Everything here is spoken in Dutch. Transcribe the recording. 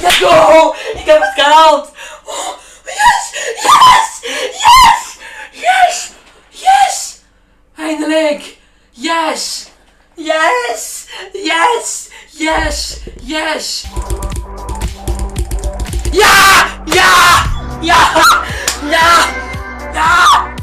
Let's go! Ik heb het gehaald! Oh, yes! Yes! Yes! Yes! Yes! Eindelijk! Yes! Yes! Yes! Yes! Yes! Ja! Ja! Ja! Ja! Ja!